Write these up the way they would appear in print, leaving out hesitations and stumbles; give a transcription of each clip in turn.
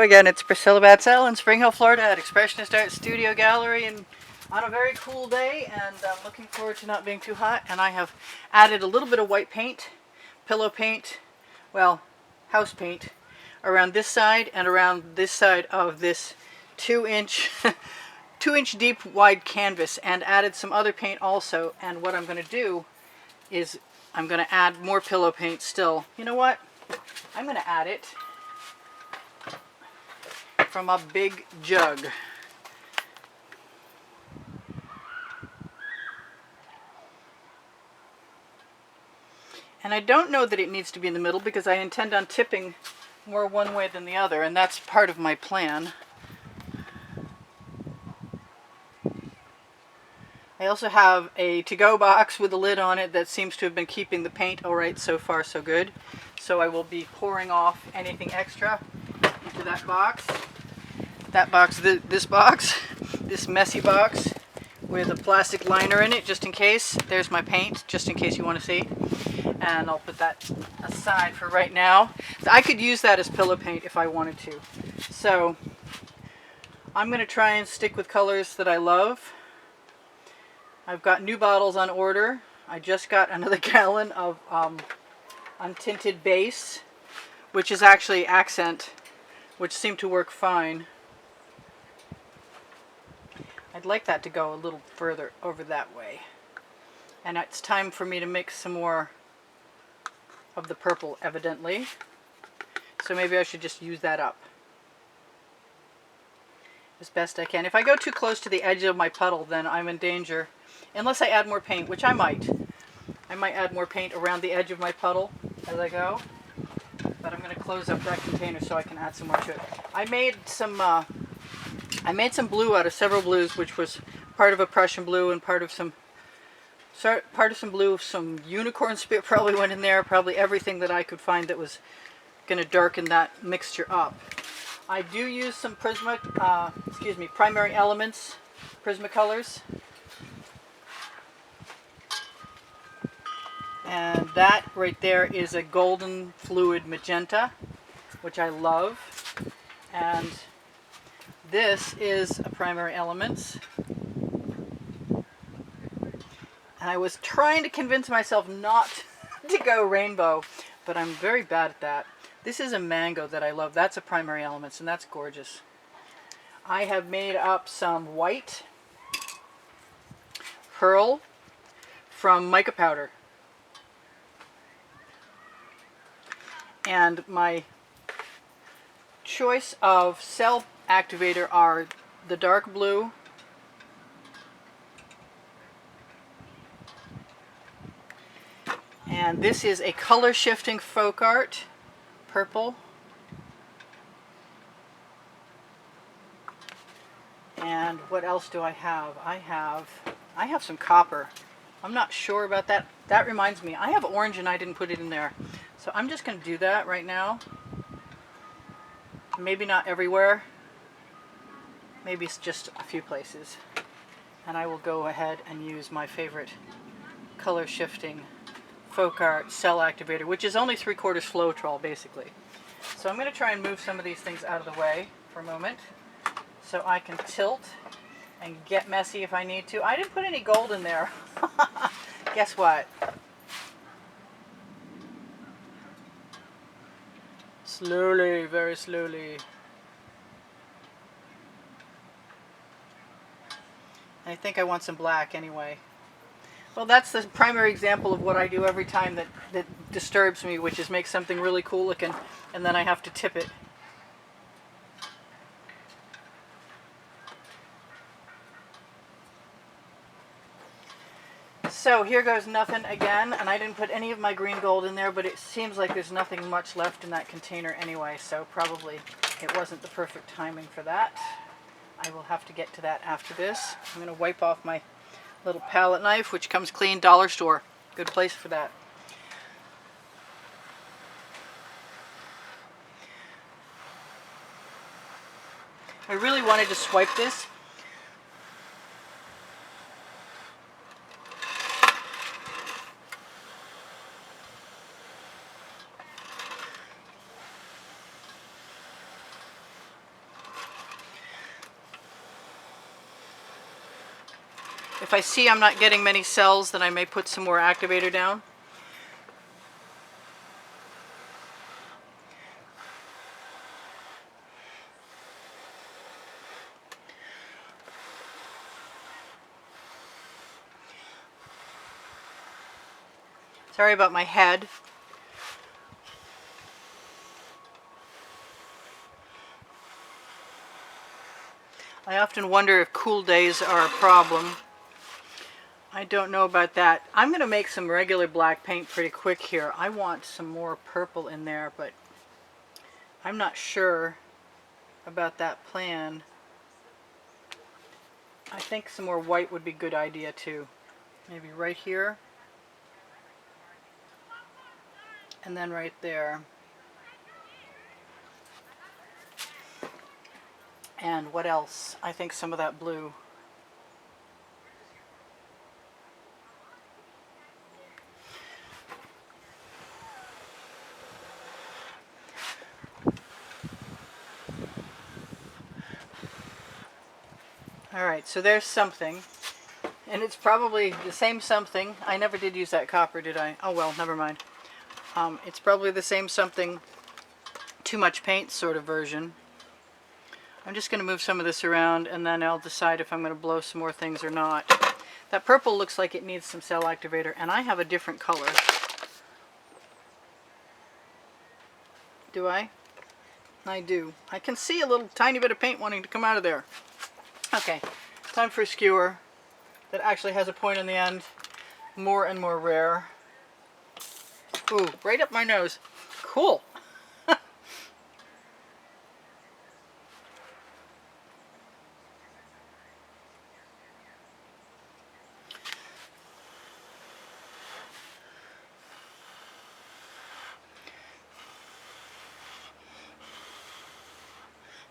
again, it's Priscilla Batzell in Spring Hill, Florida at Expressionist Art Studio Gallery, and on a very cool day, and I'm looking forward to not being too hot. And I have added a little bit of white paint, pillow paint, well, house paint, around this side and around this side of this 2-inch 2-inch deep wide canvas, and added some other paint also. And what I'm going to do is I'm going to add more pillow paint still. You know what? I'm going to add it from a big jug. And I don't know that it needs to be in the middle because I intend on tipping more one way than the other, and that's part of my plan. I also have a to-go box with a lid on it that seems to have been keeping the paint all right so far, so good. So I will be pouring off anything extra into that box. That box, this messy box with a plastic liner in it, just in case. There's my paint, just in case you want to see. And I'll put that aside for right now. I could use that as pillow paint if I wanted to. So I'm going to try and stick with colors that I love. I've got new bottles on order. I just got another gallon of un-tinted base, which is actually accent, which seemed to work fine. I'd like that to go a little further over that way. And it's time for me to mix some more of the purple, evidently. So maybe I should just use that up as best I can. If I go too close to the edge of my puddle, then I'm in danger. Unless I add more paint, which I might. I might add more paint around the edge of my puddle as I go. But I'm going to close up that container so I can add some more to it. I made some blue out of several blues, which was part of a Prussian blue and part of some blue, some unicorn spirit probably went in there, probably everything that I could find that was going to darken that mixture up. I do use some primary elements, Prismacolors. And that right there is a golden fluid magenta, which I love. And this is a primary elements. And I was trying to convince myself not to go rainbow, but I'm very bad at that. This is a mango that I love. That's a primary elements, and that's gorgeous. I have made up some white pearl from mica powder. And my choice of cell activator are the dark blue, and this is a color shifting folk art, purple, and what else do I have? I have some copper. I'm not sure about that. That reminds me, I have orange and I didn't put it in there. So I'm just going to do that right now. Maybe not everywhere. Maybe it's just a few places. And I will go ahead and use my favorite color shifting folk art cell activator, which is only 3/4 Floetrol basically. So I'm going to try and move some of these things out of the way for a moment so I can tilt and get messy if I need to. I didn't put any gold in there. Guess what? Slowly, very slowly. I think I want some black anyway. Well, that's the primary example of what I do every time that disturbs me, which is make something really cool looking, and then I have to tip it. So here goes nothing again, and I didn't put any of my green gold in there, but it seems like there's nothing much left in that container anyway, so probably it wasn't the perfect timing for that. I will have to get to that after this. I'm going to wipe off my little palette knife, which comes clean, dollar store. Good place for that. I really wanted to swipe this. If I see I'm not getting many cells, then I may put some more activator down. Sorry about my head. I often wonder if cool days are a problem. I don't know about that. I'm going to make some regular black paint pretty quick here. I want some more purple in there, but I'm not sure about that plan. I think some more white would be a good idea too. Maybe right here. And then right there. And what else? I think some of that blue. Alright, so there's something. And it's probably the same something. I never did use that copper, did I? Oh well, never mind. It's probably the same something, too much paint sort of version. I'm just going to move some of this around and then I'll decide if I'm going to blow some more things or not. That purple looks like it needs some cell activator, and I have a different color. Do I? I do. I can see a little tiny bit of paint wanting to come out of there. Okay, time for a skewer that actually has a point on the end. More and more rare. Ooh, right up my nose. Cool.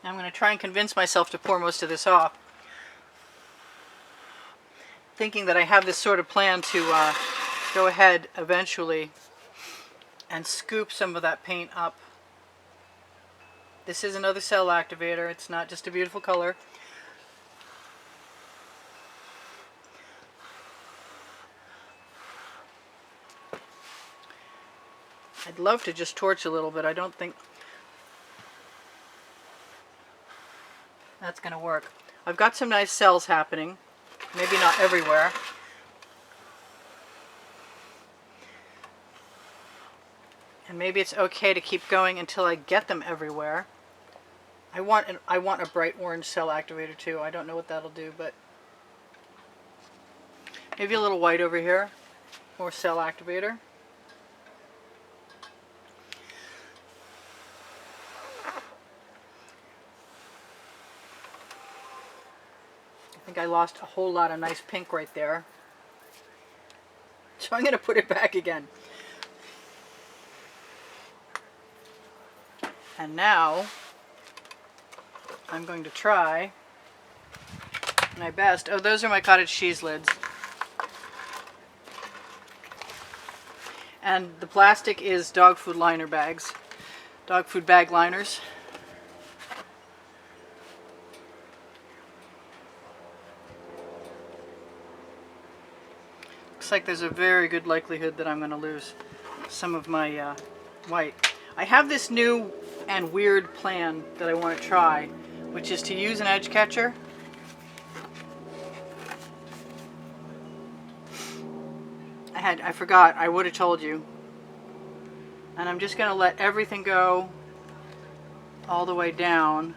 Now I'm going to try and convince myself to pour most of this off. Thinking that I have this sort of plan to go ahead eventually and scoop some of that paint up. This is another cell activator. It's not just a beautiful color. I'd love to just torch a little bit. I don't think that's going to work. I've got some nice cells happening. Maybe not everywhere. And maybe it's okay to keep going until I get them everywhere. I want a bright orange cell activator too. I don't know what that'll do, but maybe a little white over here. More cell activator. I think I lost a whole lot of nice pink right there. So I'm going to put it back again. And now I'm going to try my best. Oh, those are my cottage cheese lids. And the plastic is dog food liner bags. Dog food bag liners. Looks like there's a very good likelihood that I'm going to lose some of my white. I have this new and weird plan that I want to try, which is to use an edge catcher. I forgot, I would have told you. And I'm just going to let everything go all the way down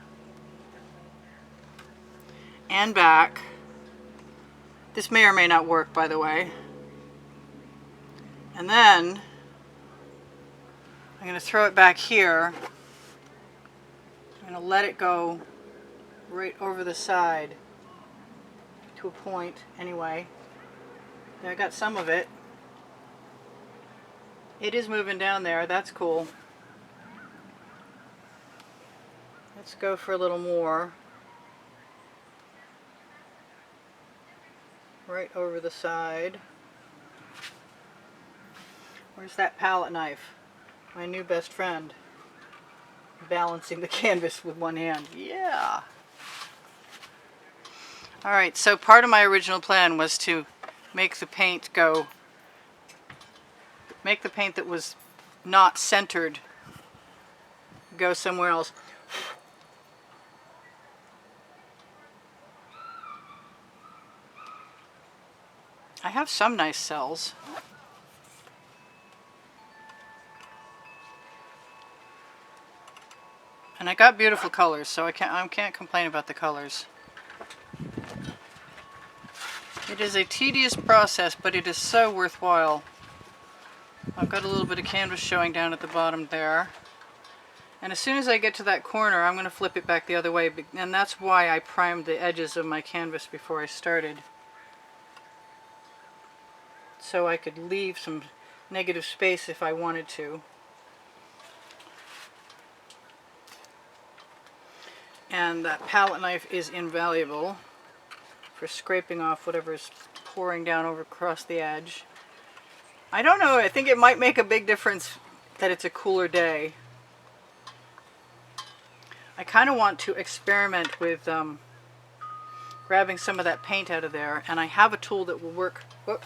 and back. This may or may not work, by the way. And then I'm going to throw it back here. I'm going to let it go right over the side to a point anyway. There, I got some of it. It is moving down there. That's cool. Let's go for a little more. Right over the side. Where's that palette knife? My new best friend. Balancing the canvas with one hand. Yeah! Alright, so part of my original plan was to make the paint that was not centered go somewhere else. I have some nice cells. And I got beautiful colors, so I can't complain about the colors. It is a tedious process, but it is so worthwhile. I've got a little bit of canvas showing down at the bottom there. And as soon as I get to that corner, I'm going to flip it back the other way, and that's why I primed the edges of my canvas before I started. So I could leave some negative space if I wanted to. And that palette knife is invaluable for scraping off whatever's pouring down over across the edge. I don't know, I think it might make a big difference that it's a cooler day. I kind of want to experiment with grabbing some of that paint out of there, and I have a tool that will work. Whoop,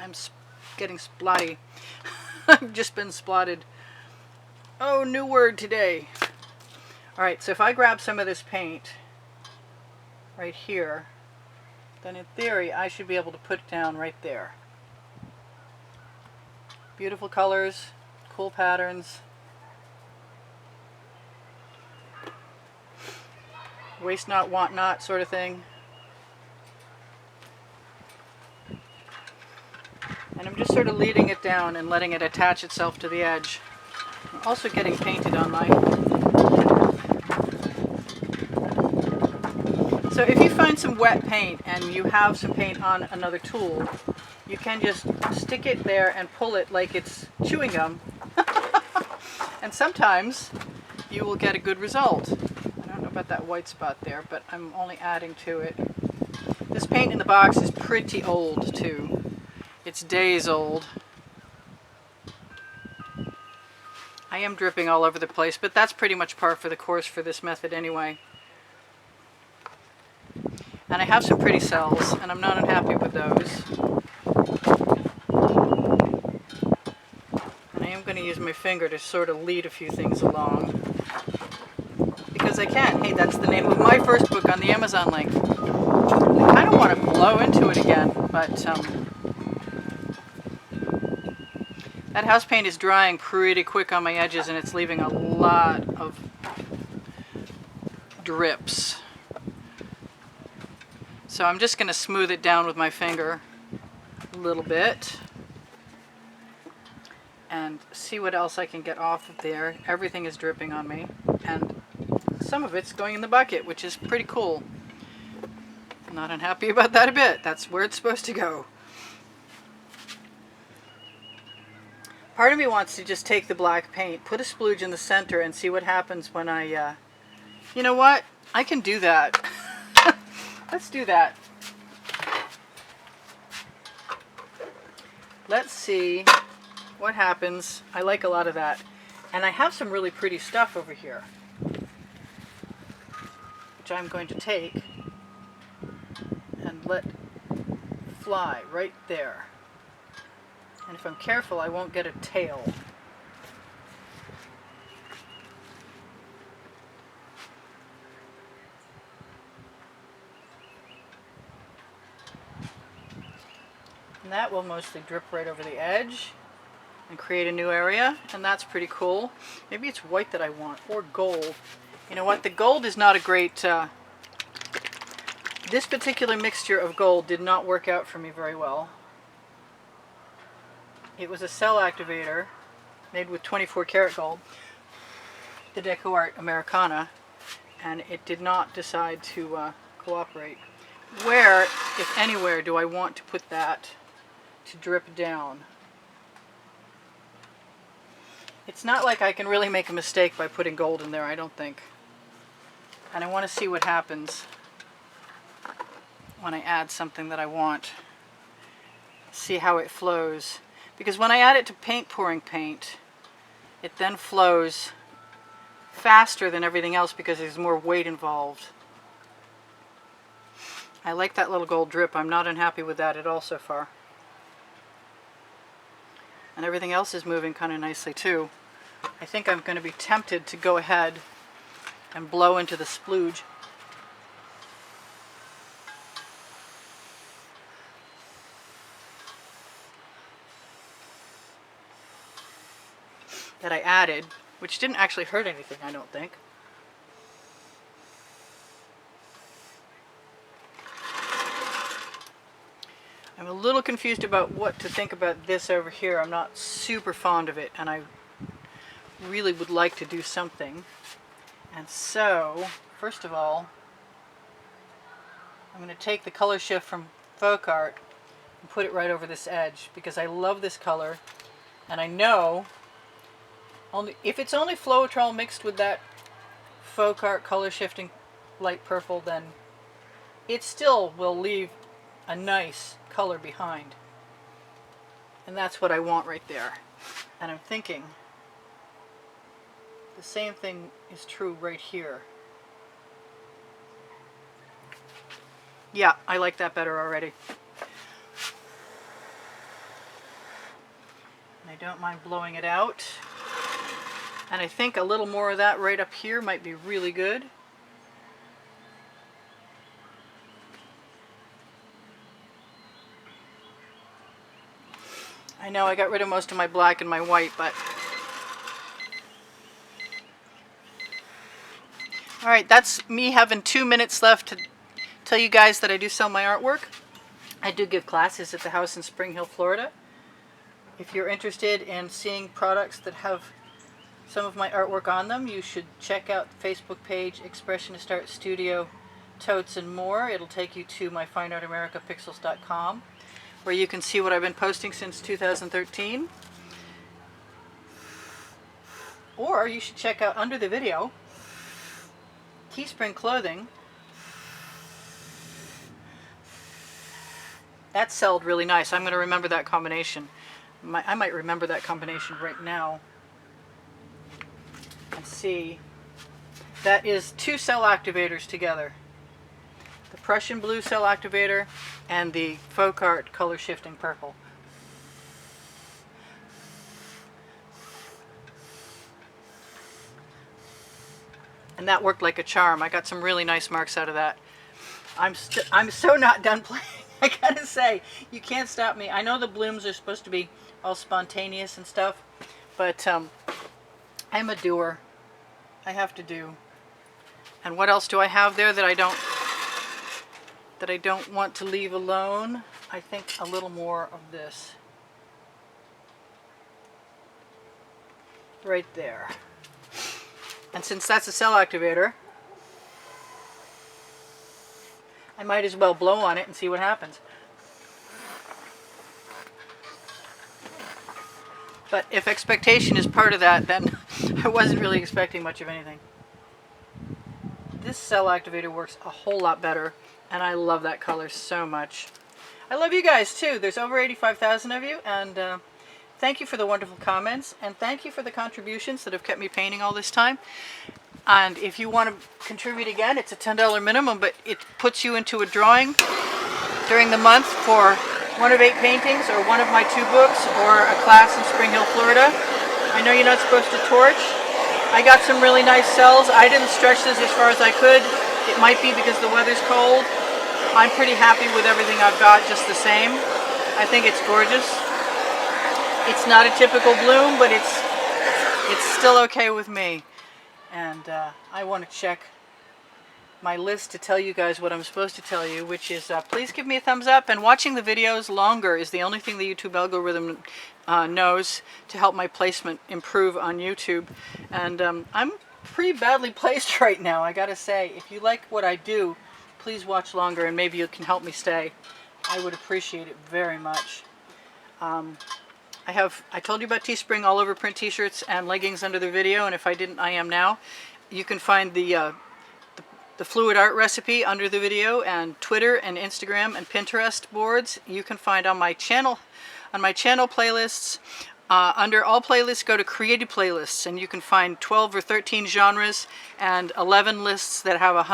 I'm getting splotty. I've just been splotted. Oh, new word today. Alright, so if I grab some of this paint right here, then in theory I should be able to put it down right there. Beautiful colors, cool patterns. Waste not, want not sort of thing. And I'm just sort of leading it down and letting it attach itself to the edge. I'm also getting painted on my... So if you find some wet paint and you have some paint on another tool, you can just stick it there and pull it like it's chewing gum. And sometimes you will get a good result. I don't know about that white spot there, but I'm only adding to it. This paint in the box is pretty old too. It's days old. I am dripping all over the place, but that's pretty much par for the course for this method anyway. And I have some pretty cells, and I'm not unhappy with those. And I am going to use my finger to sort of lead a few things along. Because I can. Hey, that's the name of my first book on the Amazon link. I kind of want to blow into it again, but that house paint is drying pretty quick on my edges, and it's leaving a lot of drips. So I'm just going to smooth it down with my finger a little bit and see what else I can get off of there. Everything is dripping on me, and some of it's going in the bucket, which is pretty cool. I'm not unhappy about that a bit. That's where it's supposed to go. Part of me wants to just take the black paint, put a splooge in the center, and see what happens when I, you know what? I can do that. Let's do that. Let's see what happens. I like a lot of that. And I have some really pretty stuff over here, which I'm going to take and let fly right there. And if I'm careful, I won't get a tail. And that will mostly drip right over the edge and create a new area, and that's pretty cool. Maybe it's white that I want, or gold. You know what, the gold is not a great... this particular mixture of gold did not work out for me very well. It was a cell activator made with 24 karat gold, the Deco Art Americana, and it did not decide to cooperate. Where, if anywhere, do I want to put that to drip down? It's not like I can really make a mistake by putting gold in there, I don't think. And I want to see what happens when I add something that I want. See how it flows. Because when I add it to paint pouring paint, it then flows faster than everything else because there's more weight involved. I like that little gold drip. I'm not unhappy with that at all so far. And everything else is moving kind of nicely too. I think I'm going to be tempted to go ahead and blow into the splooge. That I added, which didn't actually hurt anything, I don't think. I'm a little confused about what to think about this over here. I'm not super fond of it, and I really would like to do something. And so, first of all, I'm going to take the color shift from Folk Art and put it right over this edge, because I love this color, and I know if it's only Floetrol mixed with that Folk Art color shifting light purple, then it still will leave a nice color behind. And that's what I want right there. And I'm thinking the same thing is true right here. Yeah, I like that better already. And I don't mind blowing it out. And I think a little more of that right up here might be really good. I know I got rid of most of my black and my white, but... Alright, that's me having 2 minutes left to tell you guys that I do sell my artwork. I do give classes at the house in Spring Hill, Florida. If you're interested in seeing products that have some of my artwork on them, you should check out the Facebook page, Expressionist Art Studio, Totes and More. It'll take you to my fineartamericapixels.com, where you can see what I've been posting since 2013. Or you should check out under the video, Teespring Clothing. That sold really nice. I'm going to remember that combination. I might remember that combination right now. And see, that is 2 cell activators together. The Prussian blue cell activator and the Folk Art color shifting purple. And that worked like a charm. I got some really nice marks out of that. I'm so not done playing. I gotta say, you can't stop me. I know the blooms are supposed to be all spontaneous and stuff, but I'm a doer. I have to do. And what else do I have there that I don't want to leave alone? I think a little more of this. Right there. And since that's a cell activator, I might as well blow on it and see what happens. But if expectation is part of that, then I wasn't really expecting much of anything. This cell activator works a whole lot better, and I love that color so much. I love you guys too. There's over 85,000 of you, and thank you for the wonderful comments, and thank you for the contributions that have kept me painting all this time. And if you want to contribute again, it's a $10 minimum, but it puts you into a drawing during the month for one of 8 paintings, or one of my 2 books, or a class in Spring Hill, Florida. I know you're not supposed to torch. I got some really nice cells. I didn't stretch this as far as I could. It might be because the weather's cold. I'm pretty happy with everything I've got just the same. I think it's gorgeous. It's not a typical bloom, but it's still okay with me. And I want to check my list to tell you guys what I'm supposed to tell you, which is please give me a thumbs up, and watching the videos longer is the only thing the YouTube algorithm knows to help my placement improve on YouTube. And I'm pretty badly placed right now, I gotta say. If you like what I do, please watch longer, and maybe you can help me stay. I would appreciate it very much. I told you about Teespring all over print t-shirts and leggings under the video, and if I didn't, I am now. You can find the fluid art recipe under the video, and Twitter and Instagram and Pinterest boards. You can find on my channel playlists. Under all playlists, go to created playlists, and you can find 12 or 13 genres and 11 lists that have